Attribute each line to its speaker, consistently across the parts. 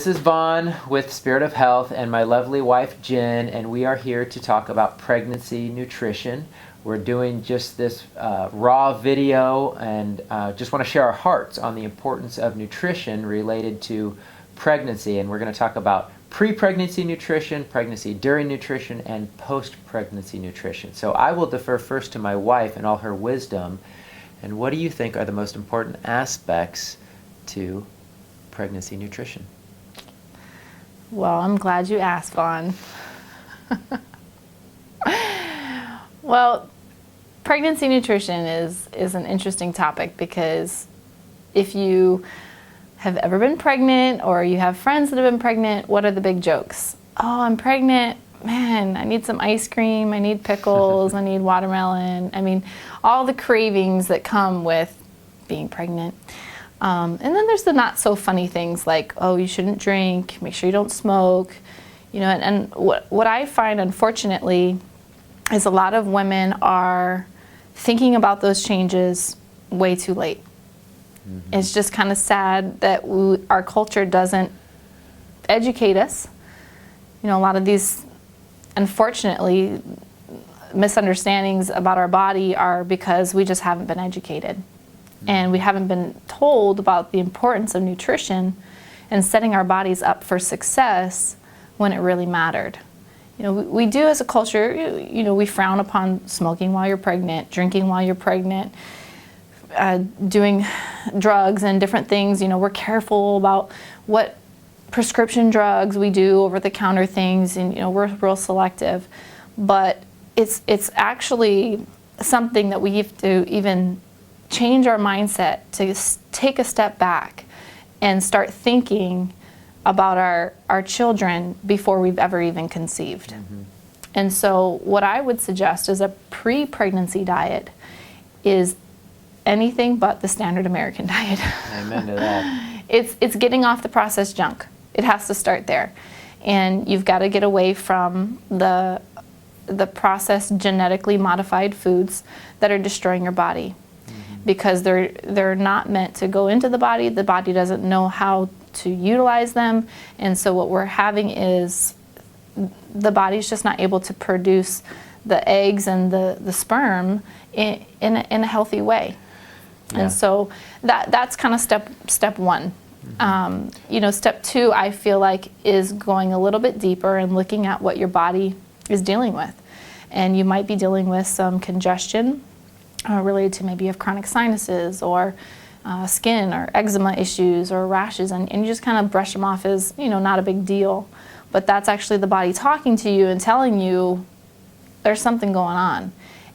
Speaker 1: This is Vaughn with Spirit of Health and my lovely wife Jen, and we are here to talk about pregnancy nutrition. We're doing just this raw video and just want to share our hearts on the importance of nutrition related to pregnancy. And we're going to talk about pre-pregnancy nutrition, pregnancy during nutrition, and post-pregnancy nutrition. So I will defer first to my wife and all her wisdom. And what do you think are the most important aspects to pregnancy nutrition?
Speaker 2: Well, I'm glad you asked, Vaughn. Well, pregnancy nutrition is an interesting topic because if you have ever been pregnant or you have friends that have been pregnant, what are the big jokes? Oh, I'm pregnant. Man, I need some ice cream. I need pickles. I need watermelon. I mean, all the cravings that come with being pregnant. And then there's the not so funny things like, oh, you shouldn't drink, make sure you don't smoke, and what I find, unfortunately, is a lot of women are thinking about those changes way too late. Mm-hmm. It's just kind of sad that our culture doesn't educate us. A lot of these, unfortunately, misunderstandings about our body are because we just haven't been educated. And we haven't been told about the importance of nutrition and setting our bodies up for success when it really mattered. We do as a culture, we frown upon smoking while you're pregnant, drinking while you're pregnant, doing drugs and different things. We're careful about what prescription drugs we do, over-the-counter things, and we're real selective. But it's actually something that we have to even change our mindset to take a step back and start thinking about our children before we've ever even conceived. Mm-hmm. And so what I would suggest as a pre-pregnancy diet is anything but the standard American diet.
Speaker 1: Amen to that.
Speaker 2: It's getting off the processed junk. It has to start there. And you've got to get away from the processed genetically modified foods that are destroying your body. Because they're not meant to go into the body. The body doesn't know how to utilize them. And so what we're having is the body's just not able to produce the eggs and the sperm in a healthy way. Yeah. And so that's kind of step one. Mm-hmm. Step two, I feel like, is going a little bit deeper and looking at what your body is dealing with. And you might be dealing with some congestion related to maybe you have chronic sinuses or skin or eczema issues or rashes, and you just kind of brush them off as not a big deal. But that's actually the body talking to you and telling you there's something going on.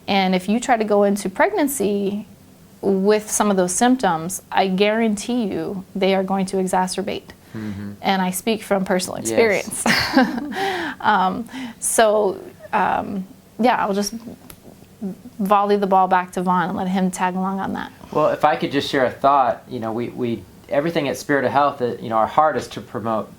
Speaker 2: And if you try to go into pregnancy with some of those symptoms, I guarantee you they are going to exacerbate. Mm-hmm. And I speak from personal experience. Yes. I'll just volley the ball back to Vaughn and let him tag along on that.
Speaker 1: Well, if I could just share a thought, we everything at Spirit of Health, our heart is to promote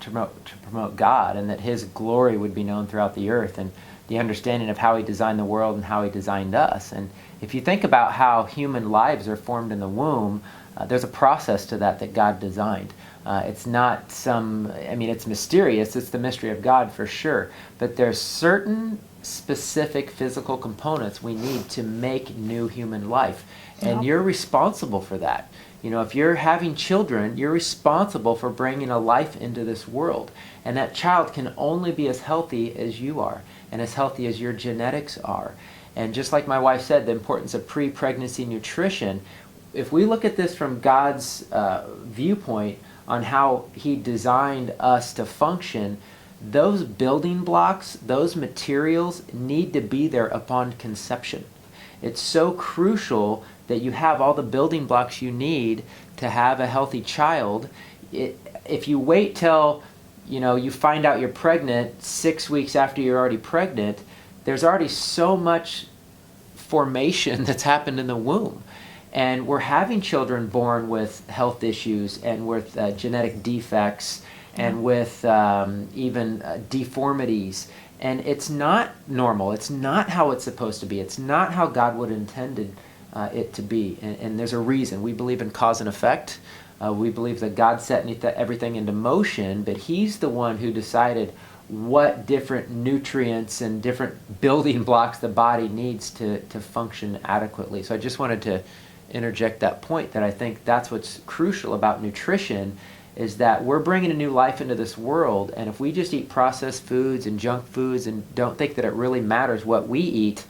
Speaker 1: God, and that His glory would be known throughout the earth, and the understanding of how He designed the world and how He designed us. And if you think about how human lives are formed in the womb, there's a process to that God designed. It's not it's mysterious. It's the mystery of God for sure. But there's certain specific physical components we need to make new human life. And you're responsible for that. If you're having children, you're responsible for bringing a life into this world. And that child can only be as healthy as you are and as healthy as your genetics are. And just like my wife said, the importance of pre-pregnancy nutrition, if we look at this from God's viewpoint on how He designed us to function, those building blocks, those materials need to be there upon conception. It's so crucial that you have all the building blocks you need to have a healthy child. If you wait till you find out you're pregnant 6 weeks after you're already pregnant, there's already so much formation that's happened in the womb. And we're having children born with health issues and with genetic defects and with even deformities. And it's not normal. It's not how it's supposed to be. It's not how God would have intended it to be. And there's a reason. We believe in cause and effect. We believe that God set everything into motion, but he's the one who decided what different nutrients and different building blocks the body needs to function adequately. So I just wanted to interject that point, that I think that's what's crucial about nutrition, is that we're bringing a new life into this world, and if we just eat processed foods and junk foods and don't think that it really matters what we eat,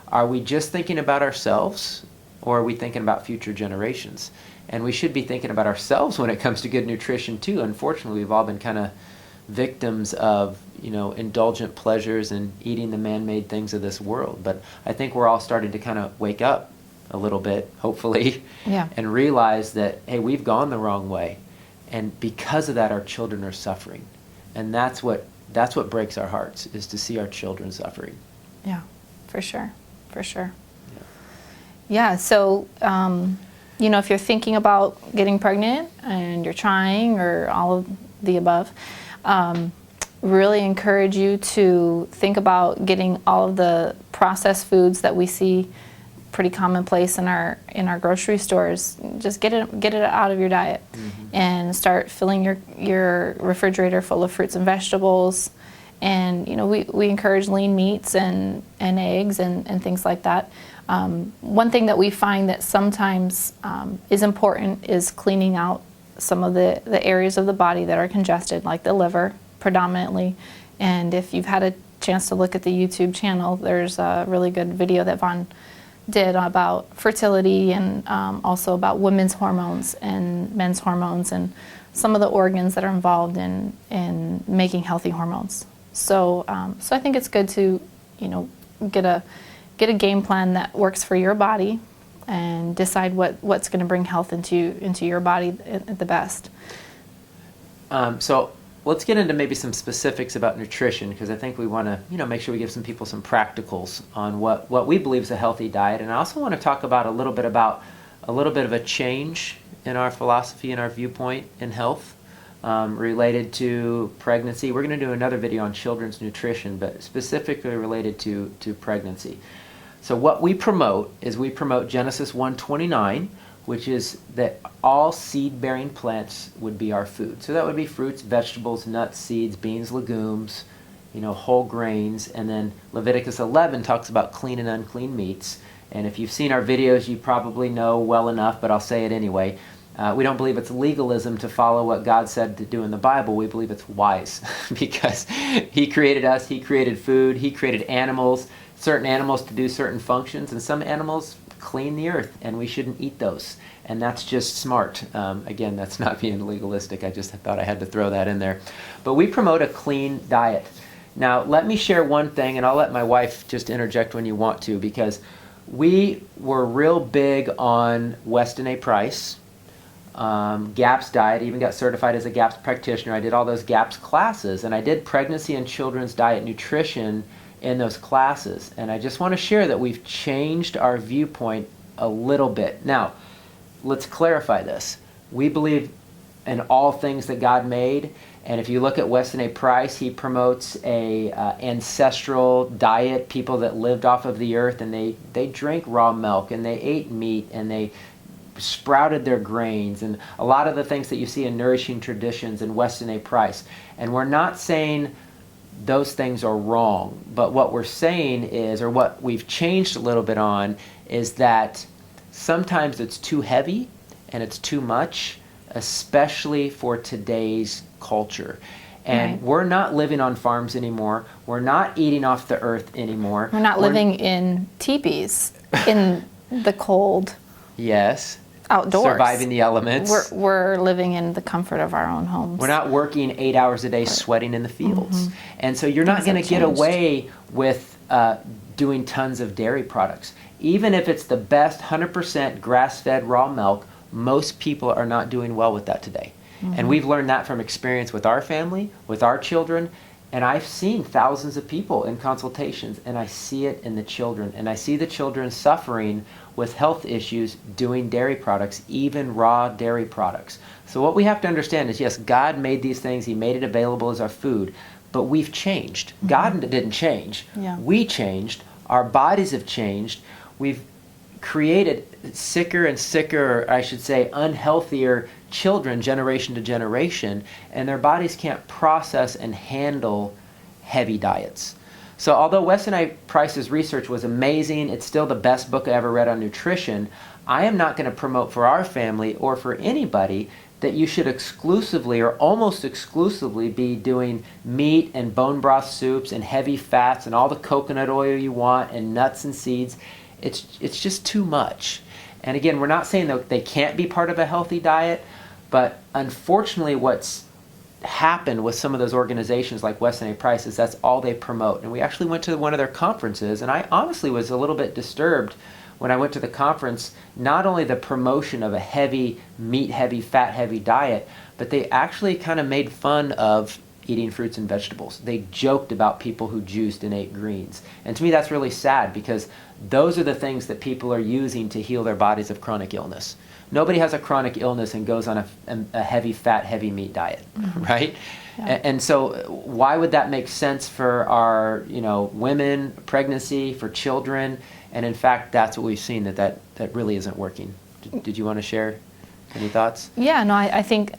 Speaker 1: are we just thinking about ourselves, or are we thinking about future generations? And we should be thinking about ourselves when it comes to good nutrition too. Unfortunately, we've all been kind of victims of, indulgent pleasures and eating the man-made things of this world. But I think we're all starting to kind of wake up a little bit, hopefully, and realize that, hey, we've gone the wrong way. And because of that, our children are suffering. And that's what breaks our hearts, is to see our children suffering.
Speaker 2: Yeah, for sure. For sure. Yeah, so, if you're thinking about getting pregnant and you're trying, or all of the above, really encourage you to think about getting all of the processed foods that we see pretty commonplace in our grocery stores. Just get it out of your diet, and start filling your refrigerator full of fruits and vegetables. And we encourage lean meats and eggs and things like that. One thing that we find that sometimes is important is cleaning out some of the areas of the body that are congested, like the liver predominantly. And if you've had a chance to look at the YouTube channel, there's a really good video that Vaughn did about fertility, and also about women's hormones and men's hormones, and some of the organs that are involved in making healthy hormones. So I think it's good to get a game plan that works for your body, and decide what's going to bring health into your body the best.
Speaker 1: So let's get into maybe some specifics about nutrition, because I think we want to make sure we give some people some practicals on what we believe is a healthy diet. And I also want to talk about a little bit of a change in our philosophy and our viewpoint in health, related to pregnancy. We're going to do another video on children's nutrition, but specifically related to pregnancy. So what we promote Genesis 1:29, which is that all seed-bearing plants would be our food. So that would be fruits, vegetables, nuts, seeds, beans, legumes, whole grains. And then Leviticus 11 talks about clean and unclean meats. And if you've seen our videos, you probably know well enough, but I'll say it anyway. We don't believe it's legalism to follow what God said to do in the Bible. We believe it's wise, because he created us, he created food, he created animals, certain animals to do certain functions, and some animals clean the earth, and we shouldn't eat those. And that's just smart. Again, that's not being legalistic. I just thought I had to throw that in there. But we promote a clean diet. Now, let me share one thing, and I'll let my wife just interject when you want to, because we were real big on Weston A Price, GAPS diet. I even got certified as a GAPS practitioner. I did all those GAPS classes, and I did pregnancy and children's diet nutrition in those classes. And I just want to share that we've changed our viewpoint a little bit. Now, let's clarify this. We believe in all things that God made, and if you look at Weston A Price, he promotes a ancestral diet, people that lived off of the earth, and they drank raw milk, and they ate meat, and they sprouted their grains, and a lot of the things that you see in Nourishing Traditions in Weston A Price. And we're not saying those things are wrong, but what we're saying is, or what we've changed a little bit on, is that sometimes it's too heavy and it's too much, especially for today's culture. And
Speaker 2: Right.
Speaker 1: We're not living on farms anymore. We're not eating off the earth anymore.
Speaker 2: We're not living in teepees in the cold
Speaker 1: Yes.
Speaker 2: outdoors.
Speaker 1: Surviving the elements.
Speaker 2: We're living in the comfort of our own homes.
Speaker 1: We're not working 8 hours a day sweating in the fields. And so you're not
Speaker 2: Things
Speaker 1: going to
Speaker 2: have
Speaker 1: get
Speaker 2: changed.
Speaker 1: away with doing tons of dairy products. Even if it's the best 100% grass-fed raw milk, most people are not doing well with that today. And we've learned that from experience with our family, with our children. And I've seen thousands of people in consultations, and I see it in the children. And I see the children suffering with health issues doing dairy products, even raw dairy products. So what we have to understand is, yes, God made these things. He made it available as our food. But we've changed. God didn't change.
Speaker 2: Yeah.
Speaker 1: We changed. Our bodies have changed. We've created sicker and sicker, or I should say unhealthier children generation to generation, and their bodies can't process and handle heavy diets. So although Weston A Price's research was amazing, it's still the best book I ever read on nutrition, I am not going to promote for our family or for anybody that you should exclusively or almost exclusively be doing meat and bone broth soups and heavy fats and all the coconut oil you want and nuts and seeds. It's just too much. And again, we're not saying that they can't be part of a healthy diet, but unfortunately what's happened with some of those organizations like Weston A Price is that's all they promote. And we actually went to one of their conferences, and I honestly was a little bit disturbed when I went to the conference, not only the promotion of a heavy, meat-heavy, fat-heavy diet, but they actually kind of made fun of eating fruits and vegetables. They joked about people who juiced and ate greens. And to me, that's really sad because those are the things that people are using to heal their bodies of chronic illness. Nobody has a chronic illness and goes on a heavy fat, heavy meat diet, right? Yeah. And so why would that make sense for our, women, pregnancy, for children? And in fact, that's what we've seen, that really isn't working. Did you want to share any thoughts?
Speaker 2: Yeah, no, I think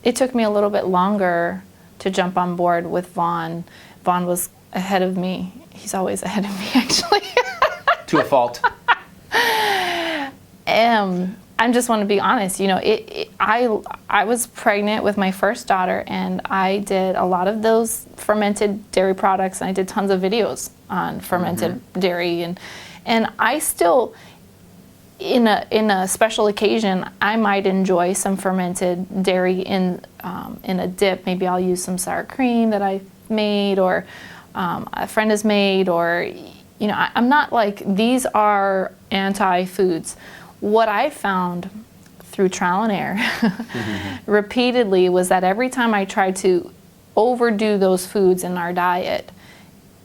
Speaker 2: it took me a little bit longer to jump on board with Vaughn. Vaughn was ahead of me. He's always ahead of me, actually.
Speaker 1: To a fault.
Speaker 2: I just want to be honest. I was pregnant with my first daughter, and I did a lot of those fermented dairy products, and I did tons of videos on fermented dairy, and I still, in a special occasion, I might enjoy some fermented dairy in a dip. Maybe I'll use some sour cream that I made, or a friend has made, or I'm not like, these are anti-foods. What I found through trial and error repeatedly was that every time I tried to overdo those foods in our diet,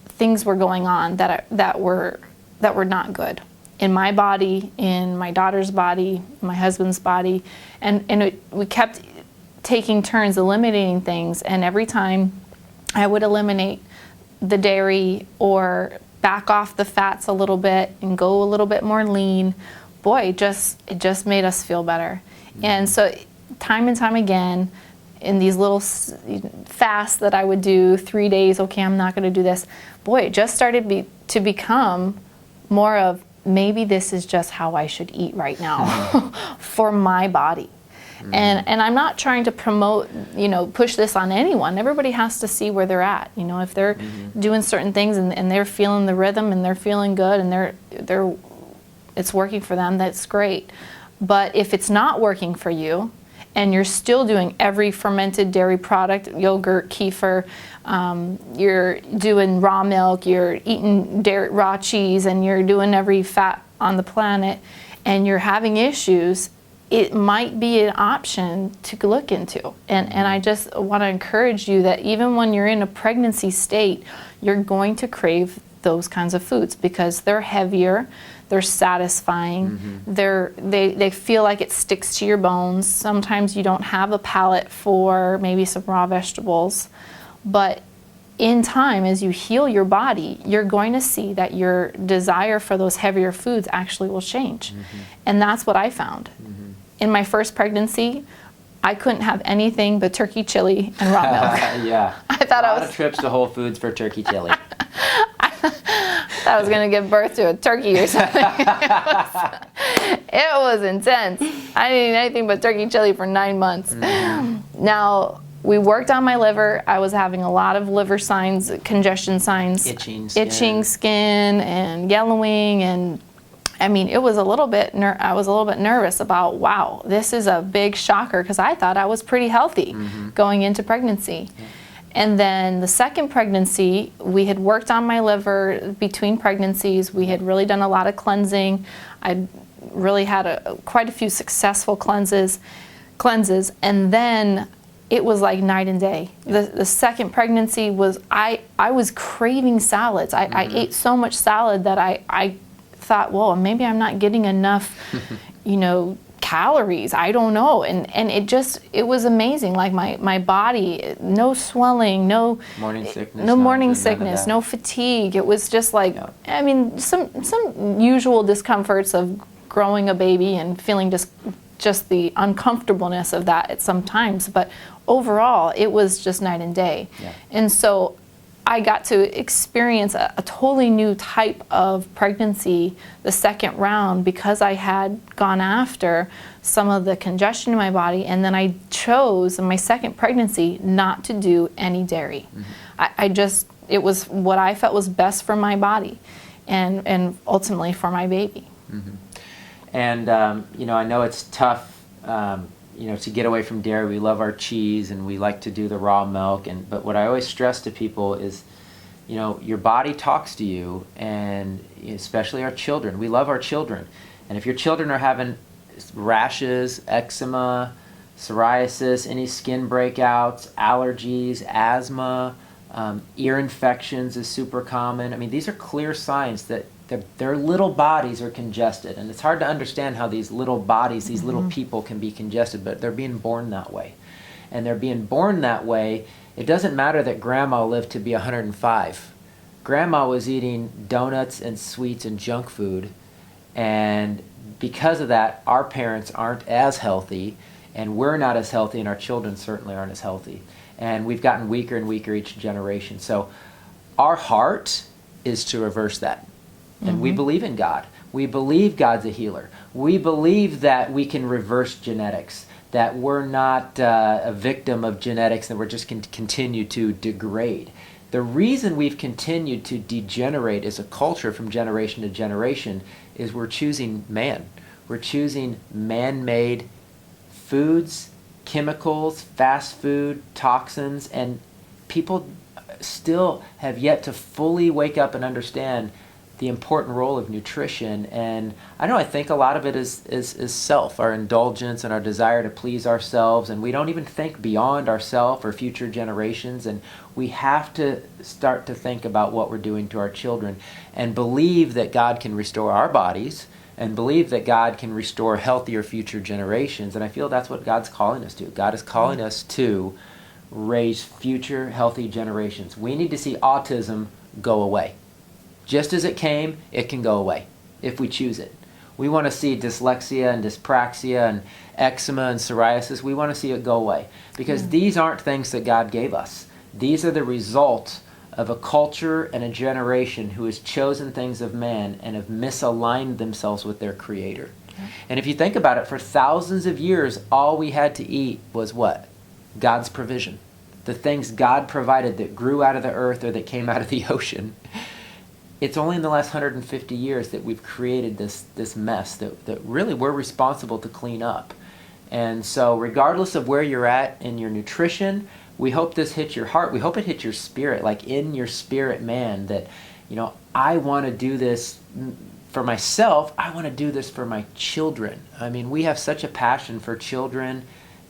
Speaker 2: things were going on that were not good in my body, in my daughter's body, my husband's body, and we kept taking turns eliminating things, and every time I would eliminate the dairy or back off the fats a little bit and go a little bit more lean, boy, it just made us feel better. And so time and time again, in these little fasts that I would do, 3 days, okay, I'm not going to do this, boy, it just started to become more of, maybe this is just how I should eat right now for my body. And I'm not trying to promote, push this on anyone. Everybody has to see where they're at. If they're doing certain things and they're feeling the rhythm and they're feeling good and it's working for them, that's great. But if it's not working for you and you're still doing every fermented dairy product, yogurt, kefir, you're doing raw milk, you're eating raw cheese, and you're doing every fat on the planet, and you're having issues, it might be an option to look into. And I just want to encourage you that even when you're in a pregnancy state, you're going to crave those kinds of foods because they're heavier, they're satisfying, they feel like it sticks to your bones. Sometimes you don't have a palate for maybe some raw vegetables, but in time, as you heal your body, you're going to see that your desire for those heavier foods actually will change. And that's what I found. In my first pregnancy, I couldn't have anything but turkey chili and raw milk.
Speaker 1: Yeah.
Speaker 2: I thought
Speaker 1: a lot of trips to Whole Foods for turkey chili.
Speaker 2: I thought I was going to give birth to a turkey or something. It was intense. I didn't eat anything but turkey chili for 9 months. Now, we worked on my liver. I was having a lot of liver signs, congestion signs, itching skin and yellowing, and it was a little bit. I was a little bit nervous about, wow, this is a big shocker because I thought I was pretty healthy going into pregnancy. And then the second pregnancy, we had worked on my liver between pregnancies. We had really done a lot of cleansing. I really had quite a few successful cleanses, and then it was like night and day. The second pregnancy was, I was craving salads. I ate so much salad that I thought, well, maybe I'm not getting enough, calories. I don't know. And it was amazing. Like my body, no swelling, no morning sickness, no fatigue. It was just like, some usual discomforts of growing a baby and feeling just just the uncomfortableness of that at some times, but overall it was just night and day.
Speaker 1: Yeah.
Speaker 2: And so I got to experience a totally new type of pregnancy the second round, because I had gone after some of the congestion in my body, and then I chose in my second pregnancy not to do any dairy. It was what I felt was best for my body and ultimately for my baby.
Speaker 1: And, I know it's tough, to get away from dairy. We love our cheese and we like to do the raw milk. But what I always stress to people is, your body talks to you, and especially our children. We love our children. And if your children are having rashes, eczema, psoriasis, any skin breakouts, allergies, asthma, ear infections is super common. I mean, these are clear signs that their little bodies are congested. And it's hard to understand how these little bodies, these little people can be congested, but they're being born that way. And they're being born that way. It doesn't matter that grandma lived to be 105. Grandma was eating donuts and sweets and junk food. And because of that, our parents aren't as healthy, and we're not as healthy, and our children certainly aren't as healthy. And we've gotten weaker and weaker each generation. So our heart is to reverse that. And we believe in God. We believe God's a healer. We believe that we can reverse genetics, that we're not a victim of genetics, that we're just going to continue to degrade. The reason we've continued to degenerate as a culture from generation to generation is we're choosing man. We're choosing man-made foods, chemicals, fast food, toxins, and people still have yet to fully wake up and understand the important role of nutrition. And I think a lot of it is self, our indulgence and our desire to please ourselves, and we don't even think beyond ourselves or future generations. And we have to start to think about what we're doing to our children and believe that God can restore our bodies and believe that God can restore healthier future generations. And I feel that's what God's calling us to. God is calling us to raise future healthy generations. We need to see autism go away. Just as it came, it can go away if we choose it. We want to see dyslexia and dyspraxia and eczema and psoriasis. We want to see it go away, because these aren't things that God gave us. These are the result of a culture and a generation who has chosen things of man and have misaligned themselves with their Creator. And if you think about it, for thousands of years, all we had to eat was what? God's provision. The things God provided that grew out of the earth or that came out of the ocean. It's only in the last 150 years that we've created this mess that really we're responsible to clean up. And so regardless of where you're at in your nutrition, we hope this hits your heart. We hope it hits your spirit, like in your spirit, man, that, I want to do this for myself. I want to do this for my children. I mean, we have such a passion for children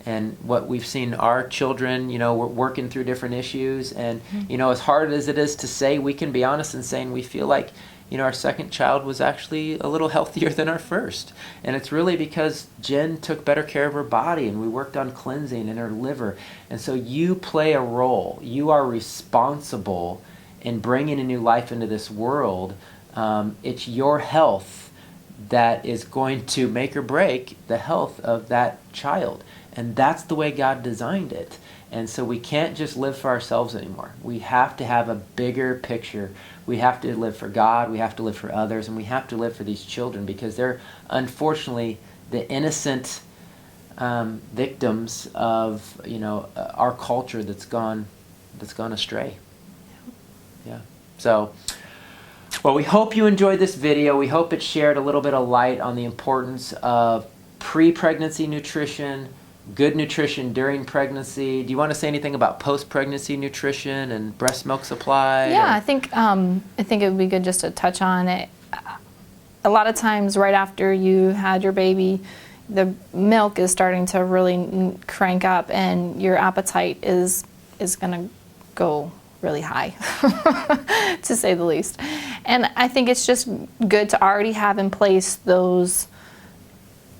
Speaker 1: and what we've seen our children, we're working through different issues. And, as hard as it is to say, we can be honest in saying we feel like, our second child was actually a little healthier than our first. And it's really because Jen took better care of her body, and we worked on cleansing in her liver. And so you play a role. You are responsible in bringing a new life into this world. It's your health that is going to make or break the health of that child. And that's the way God designed it. And so we can't just live for ourselves anymore. We have to have a bigger picture. We have to live for God, we have to live for others, and we have to live for these children, because they're unfortunately the innocent victims of our culture that's gone astray. Yeah. So, well, we hope you enjoyed this video. We hope it shared a little bit of light on the importance of pre-pregnancy nutrition, good nutrition during pregnancy. Do you want to say anything about post-pregnancy nutrition and breast milk supply?
Speaker 2: Yeah, I think it would be good just to touch on it. A lot of times right after you had your baby, the milk is starting to really crank up, and your appetite is going to go really high, to say the least. And I think it's just good to already have in place those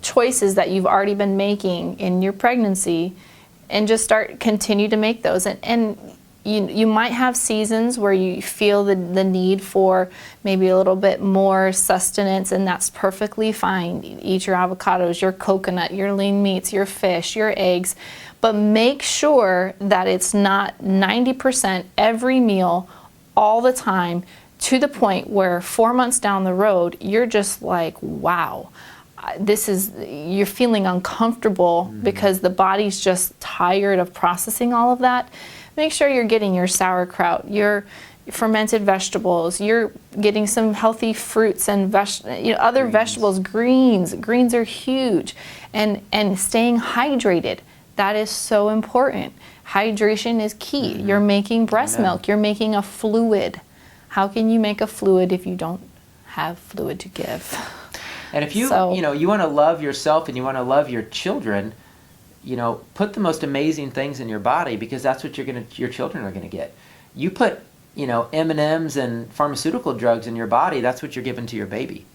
Speaker 2: choices that you've already been making in your pregnancy, and just continue to make those. And you might have seasons where you feel the need for maybe a little bit more sustenance, and that's perfectly fine. Eat your avocados, your coconut, your lean meats, your fish, your eggs, but make sure that it's not 90% every meal all the time, to the point where 4 months down the road, you're just like, wow, you're feeling uncomfortable because the body's just tired of processing all of that. Make sure you're getting your sauerkraut, your fermented vegetables, you're getting some healthy fruits and other vegetables, greens. Greens are huge. And staying hydrated. That is so important. Hydration is key. You're making breast milk. You're making a fluid. How can you make a fluid if you don't have fluid to give?
Speaker 1: And if you you want to love yourself and you want to love your children, put the most amazing things in your body, because that's what your children are going to get. You put, M&Ms and pharmaceutical drugs in your body, that's what you're giving to your baby.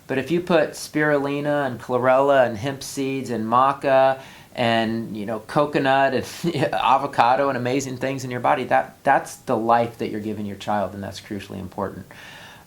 Speaker 1: But if you put spirulina and chlorella and hemp seeds and maca and, coconut and avocado and amazing things in your body, that's the life that you're giving your child, and that's crucially important.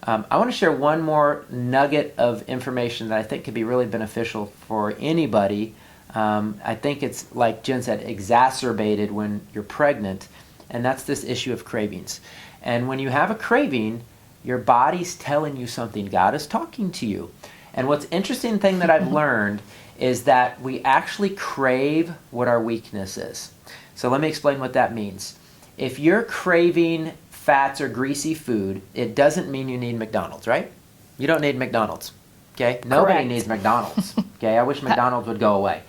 Speaker 1: I want to share one more nugget of information that I think could be really beneficial for anybody. I think it's, like Jen said, exacerbated when you're pregnant, and that's this issue of cravings. And when you have a craving, your body's telling you something. God is talking to you. And what's interesting thing that I've learned is that we actually crave what our weakness is. So let me explain what that means. If you're craving fats or greasy food, it doesn't mean you need McDonald's, right? You don't need McDonald's, okay? Nobody
Speaker 2: Correct.
Speaker 1: needs McDonald's, okay? I wish McDonald's would go away.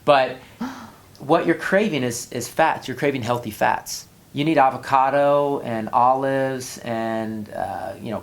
Speaker 1: But what you're craving is fats. You're craving healthy fats. You need avocado and olives and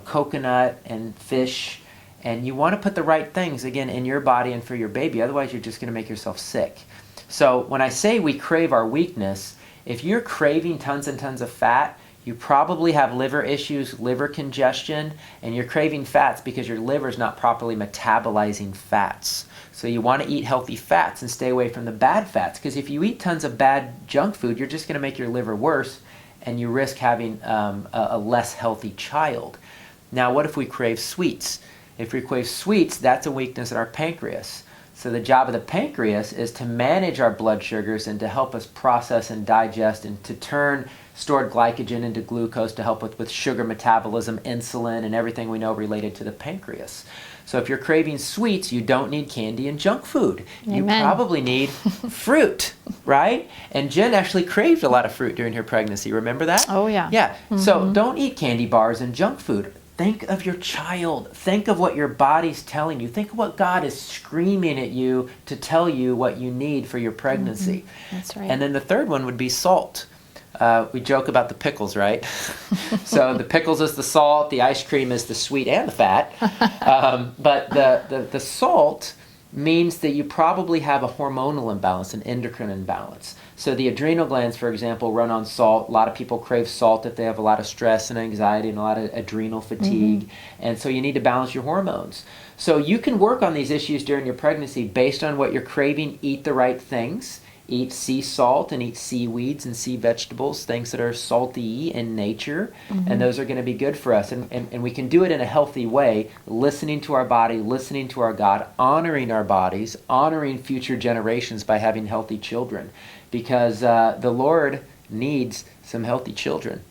Speaker 1: coconut and fish, and you want to put the right things, again, in your body and for your baby. Otherwise, you're just going to make yourself sick. So when I say we crave our weakness, if you're craving tons and tons of fat, you probably have liver issues, liver congestion, and you're craving fats because your liver's not properly metabolizing fats. So you want to eat healthy fats and stay away from the bad fats, because if you eat tons of bad junk food, you're just going to make your liver worse, and you risk having a less healthy child. Now, what if we crave sweets? If we crave sweets, that's a weakness in our pancreas. So the job of the pancreas is to manage our blood sugars and to help us process and digest and to turn stored glycogen into glucose to help with sugar metabolism, insulin, and everything we know related to the pancreas. So if you're craving sweets, you don't need candy and junk food.
Speaker 2: Amen.
Speaker 1: You probably need fruit, right? And Jen actually craved a lot of fruit during her pregnancy. Remember that?
Speaker 2: Oh, yeah.
Speaker 1: Yeah. So don't eat candy bars and junk food. Think of your child. Think of what your body's telling you. Think of what God is screaming at you to tell you what you need for your pregnancy.
Speaker 2: That's right.
Speaker 1: And then the third one would be salt. We joke about the pickles, right? So the pickles is the salt, the ice cream is the sweet and the fat. But the salt means that you probably have a hormonal imbalance, an endocrine imbalance. So the adrenal glands, for example, run on salt. A lot of people crave salt if they have a lot of stress and anxiety and a lot of adrenal fatigue. And so you need to balance your hormones. So you can work on these issues during your pregnancy based on what you're craving. Eat the right things. Eat sea salt and eat seaweeds and sea vegetables, things that are salty in nature, and those are going to be good for us. And we can do it in a healthy way, listening to our body, listening to our God, honoring our bodies, honoring future generations by having healthy children. Because the Lord needs some healthy children.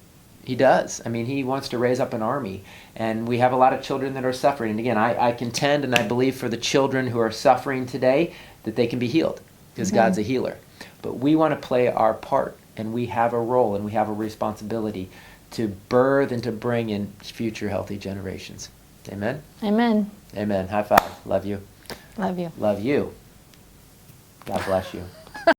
Speaker 1: He does. I mean, he wants to raise up an army. And we have a lot of children that are suffering. And again, I contend and I believe for the children who are suffering today that they can be healed, because God's a healer. But we want to play our part, and we have a role, and we have a responsibility to birth and to bring in future healthy generations. Amen?
Speaker 2: Amen.
Speaker 1: Amen. High five. Love you.
Speaker 2: Love you.
Speaker 1: Love you. God bless you.